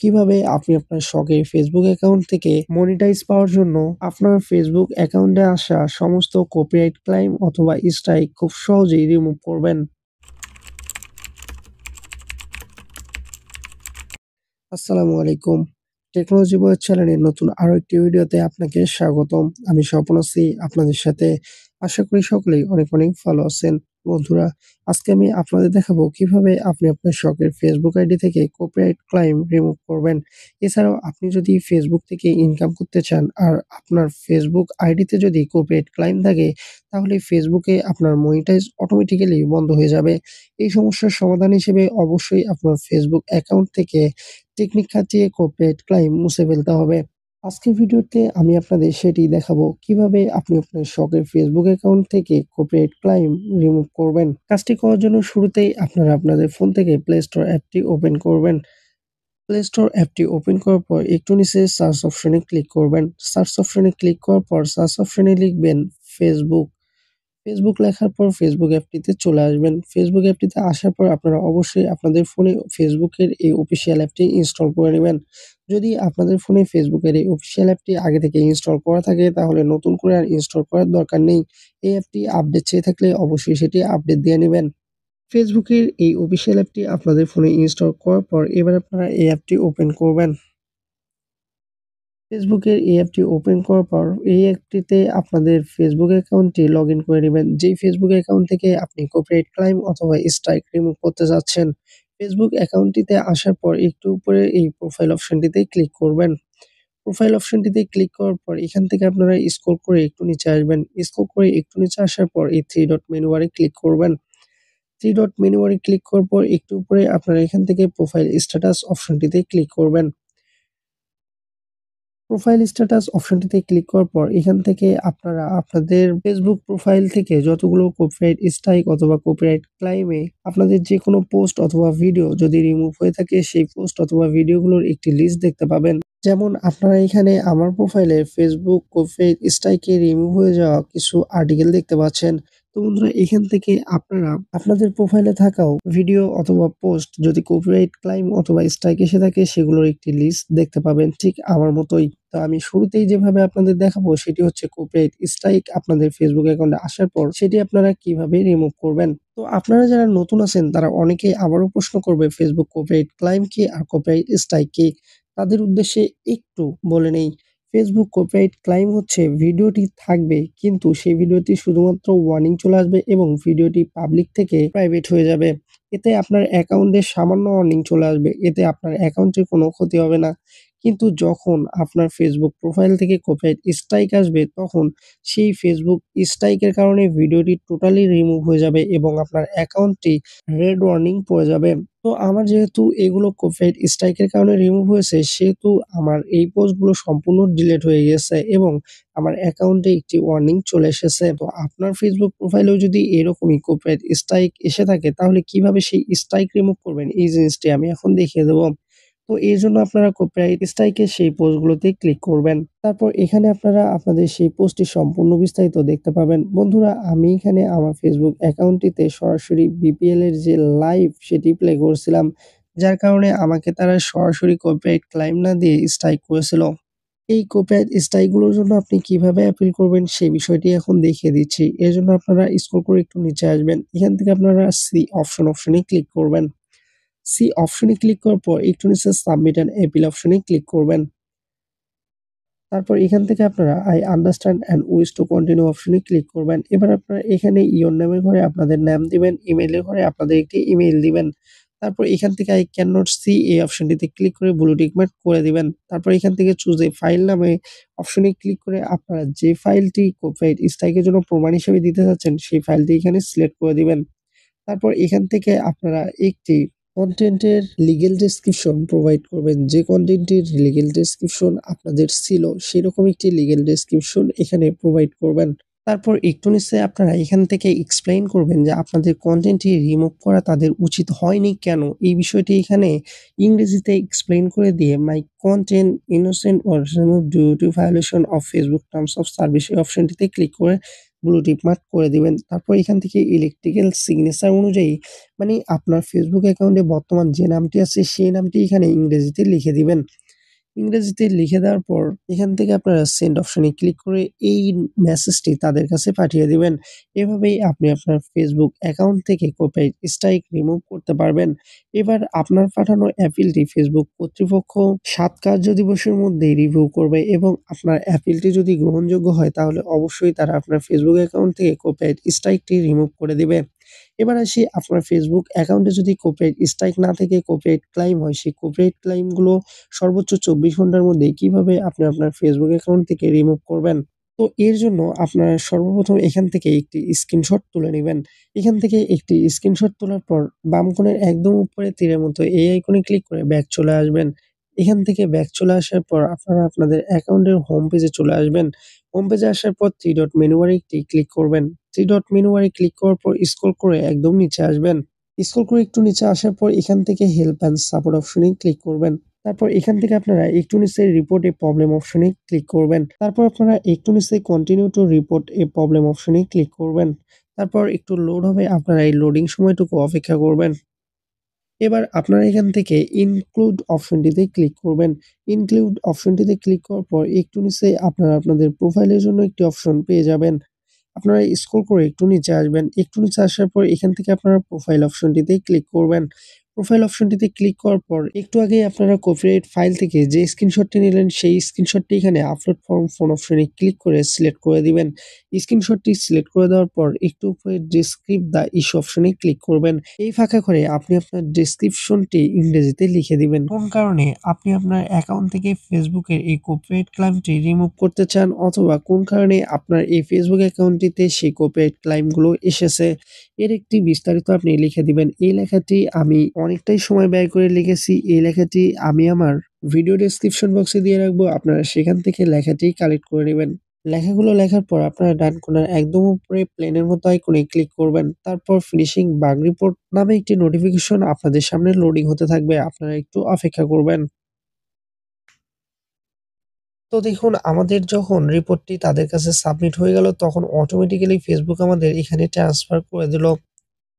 কিভাবে আপনি আপনার শখের ফেসবুক অ্যাকাউন্ট থেকে মনিটাইজ পাওয়ার জন্য আপনার ফেসবুক অ্যাকাউন্টে আসা সমস্ত কপিরাইট ক্লাইম অথবা স্ট্রাইক খুব সহজেই রিমুভ করবেন। আসসালামু আলাইকুম। টেকনোলজি বয়েজ চ্যানেলের নতুন আরো একটি ভিডিওতে আপনাকে স্বাগতম। আমি স্বপন আছি আপনাদের সাথে। আশা করি সকলেই অনেক অনেক ভালো আছেন। বন্ধুরা, আজকে আমি আপনাদের দেখাবো কিভাবে আপনি আপনার শখের ফেসবুক আইডি থেকে কপিরাইট ক্লাইম রিমুভ করবেন। এছাড়াও আপনি যদি ফেসবুক থেকে ইনকাম করতে চান আর আপনার ফেসবুক আইডিতে যদি কপিরাইট ক্লাইম থাকে, তাহলে ফেসবুকে আপনার মনিটাইজ অটোমেটিক্যালি বন্ধ হয়ে যাবে। এই সমস্যার সমাধান হিসেবে অবশ্যই আপনার ফেসবুক অ্যাকাউন্ট থেকে টেকনিক খাটিয়ে কপিরাইট ক্লাইম মুছে ফেলতে হবে। আজকের ভিডিওতে আমি আপনাদের সেটি দেখাবো কিভাবে আপনি আপনার শখের ফেসবুক অ্যাকাউন্ট থেকে কপিরাইট ক্লাইম রিমুভ করবেন। কাজটি করার জন্য শুরুতেই আপনারা আপনাদের ফোন থেকে প্লে স্টোর অ্যাপটি ওপেন করবেন। প্লে স্টোর অ্যাপটি ওপেন করার পর একটু নিচে সার্চ অপশনে ক্লিক করবেন। সার্চ অপশনে ক্লিক করার পর সার্চ অপশনে লিখবেন ফেসবুক। ফেসবুক লেখার পর ফেসবুক অ্যাপটিতে চলে আসবেন। ফেসবুক অ্যাপটিতে আসার পর আপনারা অবশ্যই আপনাদের ফোনে ফেসবুকের এই অফিসিয়াল অ্যাপটি ইনস্টল করে নিবেন। যদি আপনাদের ফোনে ফেসবুকের এই অফিসিয়াল অ্যাপটি আগে থেকে ইনস্টল করা থাকে, তাহলে নতুন করে আর ইনস্টল করার দরকার নেই। এই অ্যাপটি আপডেট চেয়ে থাকলে অবশ্যই সেটি আপডেট দিয়ে নিবেন। ফেসবুকের এই অফিসিয়াল অ্যাপটি আপনাদের ফোনে ইনস্টল করার পর এবার আপনারা এই অ্যাপটি ওপেন করবেন। ফেসবুকের এই অ্যাপটি ওপেন করার পর এই অ্যাপটিতে আপনাদের ফেসবুক অ্যাকাউন্টটি লগইন করে নিবেন। যেই ফেসবুক অ্যাকাউন্ট থেকে আপনি কপিরাইট ক্লাইম অথবা স্ট্রাইক রিমুভ করতে যাচ্ছেন। ফেসবুক অ্যাকাউন্টটিতে আসার পর একটু উপরে এই প্রোফাইল অপশনটিতে ক্লিক করবেন। প্রোফাইল অপশনটিতে ক্লিক করার পর এখান থেকে আপনারা স্ক্রল করে একটু নিচে আসবেন। স্ক্রল করে একটু নিচে আসার পর এই 3 ডট মেনু বারে ক্লিক করবেন। 3 ডট মেনু বারে ক্লিক করার পর একটু উপরে আপনারা এখান থেকে প্রোফাইল স্ট্যাটাস অপশনটিতে ক্লিক করবেন। প্রোফাইল স্ট্যাটাস অপশনটিতে ক্লিক করার পর এখান থেকে আপনারা আপনাদের ফেসবুক প্রোফাইল থেকে যতগুলো কপিরাইট স্ট্রাইক অথবা কপিরাইট ক্লাইমে আপনাদের যেকোনো পোস্ট অথবা ভিডিও যদি রিমুভ হয়ে থাকে, সেই পোস্ট অথবা ভিডিওগুলোর একটি লিস্ট দেখতে পাবেন। যেমন আপনারা এখানে আমার প্রোফাইলে ফেসবুক কপিরাইট স্ট্রাইকে রিমুভ হয়ে যাওয়া কিছু আর্টিকেল দেখতে পাচ্ছেন। তো বন্ধুরা, এখান থেকে আপনারা আপনাদের প্রোফাইলে থাকাও ভিডিও অথবা পোস্ট যদি কপিরাইট ক্লাইম অথবা স্ট্রাইক এসে থাকে, সেগুলোর একটি লিস্ট দেখতে পাবেন ঠিক আমার মতোই। তো আমি শুরুতেই যেভাবে আপনাদের দেখাবো সেটি হচ্ছে কপিরাইট স্ট্রাইক আপনাদের ফেসবুক অ্যাকাউন্টে আসার পর সেটি আপনারা কিভাবে রিমুভ করবেন। তো আপনারা যারা নতুন আছেন তারা অনেকেই আবারও প্রশ্ন করবে ফেসবুক কপিরাইট ক্লাইম কি আর কপিরাইট স্ট্রাইক কি? তাদের উদ্দেশ্যে একটু বলে নেই। ফেসবুক কপিরাইট ক্লাইম হচ্ছে ভিডিওটি থাকবে কিন্তু সেই ভিডিওটি শুধুমাত্র ওয়ার্নিং চলে আসবে এবং ভিডিওটি পাবলিক থেকে প্রাইভেট হয়ে যাবে। এতে আপনার অ্যাকাউন্টে সামান্য ওয়ার্নিং চলে আসবে। এতে আপনার অ্যাকাউন্টের কোনো ক্ষতি হবে না। কিন্তু যখন আপনার ফেসবুক প্রোফাইল থেকে কপিরাইট স্ট্রাইক আসবে, তখন সেই ফেসবুক স্ট্রাইকের কারণে ভিডিওটি টোটালি রিমুভ হয়ে যাবে এবং আপনার অ্যাকাউন্টটি রেড ওয়ার্নিং পড়ে যাবে। তো আমার যেহেতু এগুলো কপিরাইট স্ট্রাইকের কারণে রিমুভ হয়েছে, সেহেতু আমার এই পোস্টগুলো সম্পূর্ণ ডিলিট হয়ে গেছে এবং আমার অ্যাকাউন্টে একটি ওয়ার্নিং চলে এসেছে। তো আপনার ফেসবুক প্রোফাইলেও যদি এরকমই কপিরাইট স্ট্রাইক এসে থাকে, তাহলে কিভাবে সেই স্ট্রাইক রিমুভ করবেন, এই জিনিসটি আমি এখন দেখিয়ে দেব। তো এর জন্য আপনারা কপিরাইট স্ট্রাইকের সেই পোস্টগুলোতে ক্লিক করবেন। তারপর এখানে আপনারা আপনাদের সেই পোস্টটি সম্পূর্ণ বিস্তারিত দেখতে পাবেন। বন্ধুরা, আমি এখানে আমার ফেসবুক অ্যাকাউন্টটিতে সরাসরি বিপিএল এর যে লাইভ সেটি প্লে করছিলাম। যার কারণে আমাকে তারা সরাসরি কপিরাইট ক্লাইম না দিয়ে স্ট্রাইক করেছিল। এই কপিরাইট স্ট্রাইক গুলোর জন্য আপনি কিভাবে অ্যাপিল করবেন সেই বিষয়টি এখন দেখিয়ে দিচ্ছি। এর জন্য আপনারা স্ক্রল করে একটু নিচে আসবেন। এখান থেকে আপনারা সি অপশনে ক্লিক করবেন। সি অপশনে ক্লিক করার পর একটু নিচে সাবমিট অ্যান্ড অ্যাপিল অপশনে ক্লিক করবেন। তারপর এখান থেকে আপনারা I understand and wish to continue অপশনে ক্লিক করবেন। এবার আপনারা এখানে ইওর নামের ঘরে আপনাদের নাম দিবেন, ইমেইলের ঘরে আপনাদের একটি ইমেইল দিবেন। তারপর এখান থেকে আই ক্যান নট সি এই অপশনটিতে ক্লিক করে ব্লু টিক মার্ক করে দিবেন। তারপর এখান থেকে চুজ এ ফাইল নামে অপশনে ক্লিক করে আপনারা যে ফাইলটি কপিরাইট স্ট্রাইকের জন্য প্রমাণ হিসেবে দিতে চাচ্ছেন, সেই ফাইলটি এখানে সিলেক্ট করে দিবেন। তারপর এখান থেকে আপনারা একটি কনটেন্টের লিগ্যাল ডেসক্রিপশন প্রোভাইড করবেন। যে কনটেন্টের লিগ্যাল ডেসক্রিপশন আপনাদের ছিল, সেরকম একটি লিগ্যাল ডেসক্রিপশন এখানে প্রোভাইড করবেন। তারপর একটু নিচে আপনারা এখান থেকে এক্সপ্লেইন করবেন যে আপনাদের কনটেন্টটি রিমুভ করা তাদের উচিত হয়নি কেন? এই বিষয়টি এখানে ইংরেজিতে এক্সপ্লেইন করে দিয়ে my content innocent was removed due to violation of Facebook terms of service এই অপশনটিতে ক্লিক করে ব্লু টিক মার্ক করে দিবেন। তারপর এখান থেকে ইলেকট্রিক্যাল সিগনেচার অনুযায়ী মানে আপনার Facebook অ্যাকাউন্টে বর্তমান যে নামটি আছে সেই নামটি এখানে ইংরেজিতে লিখে দিবেন। ইংরেজিতে লিখে দেওয়ার পর এখান থেকে আপনারা সেন্ড অপশনে ক্লিক করে এই মেসেজটি তাদের কাছে পাঠিয়ে দিবেন। এভাবেই আপনি আপনার Facebook অ্যাকাউন্ট থেকে কপিরাইট স্ট্রাইক রিমুভ করতে পারবেন। এবার আপনার পাঠানো অ্যাপিলটি Facebook কর্তৃপক্ষ ৭ কার্য দিবসের মধ্যেই রিভিউ করবে এবং আপনার অ্যাপিলটি যদি গ্রহণযোগ্য হয় তাহলে অবশ্যই তারা আপনার Facebook অ্যাকাউন্ট থেকে কপিরাইট স্ট্রাইকটি রিমুভ করে দিবে। এবার আসি আপনার Facebook অ্যাকাউন্টে যদি কপিরাইট স্ট্রাইক না থেকে কপিরাইট ক্লাইম হয়, সেই কপিরাইট ক্লাইমগুলো সর্বোচ্চ ২৪ ঘন্টার মধ্যে কিভাবে আপনি আপনার Facebook অ্যাকাউন্ট থেকে রিমুভ করবেন। তো এর জন্য আপনারা সর্বপ্রথম এখান থেকে একটি স্ক্রিনশট তুলে নিবেন। এখান থেকে একটি স্ক্রিনশট তোলার পর বাম কোণের একদম উপরে তীরের মতো এই আইকনে ক্লিক করে ব্যাক চলে আসবেন। এখান থেকে ব্যাক চলে আসার পর আপনারা আপনাদের অ্যাকাউন্টের হোম পেজে চলে আসবেন। হোম পেজে আসার পর 3 ডট মেনু বারে একটি ক্লিক করবেন। 3 ডট মেনু বারে ক্লিক করার পর স্ক্রল করে একদম নিচে আসবেন। স্ক্রল করে একটু নিচে আসার পর এখান থেকে হেল্প অ্যান্ড সাপোর্ট অপশনে ক্লিক করবেন। তারপর এখান থেকে আপনারা একটু নিচে রিপোর্ট এ প্রবলেম অপশনে ক্লিক করবেন। তারপর আপনারা একটু নিচে continue to report A problem অপশনে ক্লিক করবেন। তারপর একটু লোড হবে, আপনারা এই লোডিং সময়টুকু অপেক্ষা করবেন। এবার আপনারা এখান থেকে ইনক্লুড অপশনটিতে ক্লিক করবেন। ইনক্লুড অপশনটিতে ক্লিক করার পর একটু নিচে আপনারা আপনাদের প্রোফাইলের জন্য একটি অপশন পেয়ে যাবেন। আপনারা স্ক্রল করে একটু নিচে আসবেন। একটু নিচে আসার পর এখান থেকে আপনারা প্রোফাইল অপশনটিতে ক্লিক করবেন। প্রোফাইল অপশনটিতে ক্লিক করার পর একটু আগে আপনারা কপিরাইট ফাইল থেকে যে স্ক্রিনশটটি নিলেন সেই স্ক্রিনশটটি এখানে আপলোড ফ্রম ফোন অপশনে ক্লিক করে সিলেক্ট করে দিবেন। স্ক্রিনশটটি সিলেক্ট করে দেওয়ার পর একটু উপরে ডেসক্রিপ্ট দ্য ইস্যু অপশনে ক্লিক করবেন। এই ফাঁকা করে আপনি আপনার ডেসক্রিপশনটি ইংরেজিতে লিখে দিবেন। কোন কারণে আপনি আপনার অ্যাকাউন্ট থেকে ফেসবুকের এই কপিরাইট ক্লাইমটি রিমুভ করতে চান অথবা কোন কারণে আপনার এই ফেসবুক অ্যাকাউন্টটিতে সেই কপিরাইট ক্লাইমগুলো এসেছে, এর একটি বিস্তারিত আপনি লিখে দিবেন। এই লেখাটি আমি অনেকটাই সময় ব্যয় করে লিখেছি। এই লেখাটি আমি আমার ভিডিও ডেসক্রিপশন বক্সে দিয়ে রাখবো। আপনারা সেখান থেকে লেখাটি কালেক্ট করে নিবেন। লেখাগুলো লেখার পর আপনারা ডান কোণার একদম উপরে প্লেনের মতো আইকনে ক্লিক করবেন। তারপর ফিনিশিং বাগ রিপোর্ট নামে একটি নোটিফিকেশন আপনাদের সামনে লোডিং হতে থাকবে। আপনারা একটু অপেক্ষা করবেন। তো দেখুন আমাদের যখন রিপোর্টটি তাদের কাছে সাবমিট হয়ে গেল তখন অটোমেটিক্যালি Facebook আমাদের এখানে ট্রান্সফার করে দিল।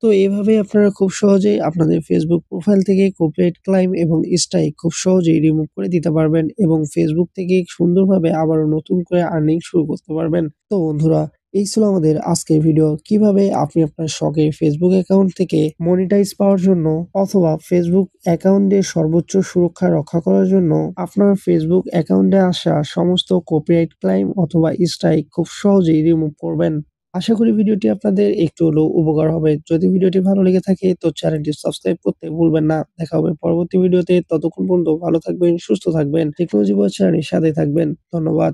তো এভাবে আপনারা খুব সহজেই আপনাদের Facebook প্রোফাইল থেকে কপিরাইট ক্লাইম এবং স্ট্রাইক খুব সহজেই রিমুভ করে দিতে পারবেন এবং Facebook থেকে সুন্দরভাবে আবারও নতুন করে আর্নিং শুরু করতে পারবেন। তো বন্ধুরা, এই ছিল আমাদের আজকের ভিডিও। কিভাবে আপনি আপনার শখের Facebook অ্যাকাউন্ট থেকে মনিটাইজ পাওয়ার জন্য অথবা Facebook অ্যাকাউন্টের সর্বোচ্চ সুরক্ষা রক্ষা করার জন্য আপনার Facebook অ্যাকাউন্টে আসা সমস্ত কপিরাইট ক্লাইম অথবা স্ট্রাইক খুব সহজেই রিমুভ করবেন। আশা করি ভিডিওটি আপনাদের একটু হলেও উপকার হবে। যদি ভিডিওটি ভালো লেগে থাকে তো চ্যানেলটি সাবস্ক্রাইব করতে ভুলবেন না। দেখা হবে পরবর্তী ভিডিওতে। ততক্ষণ পর্যন্ত ভালো থাকবেন, সুস্থ থাকবেন। টেকনোলজি বয় চ্যানেলের সাথেই থাকবেন। ধন্যবাদ।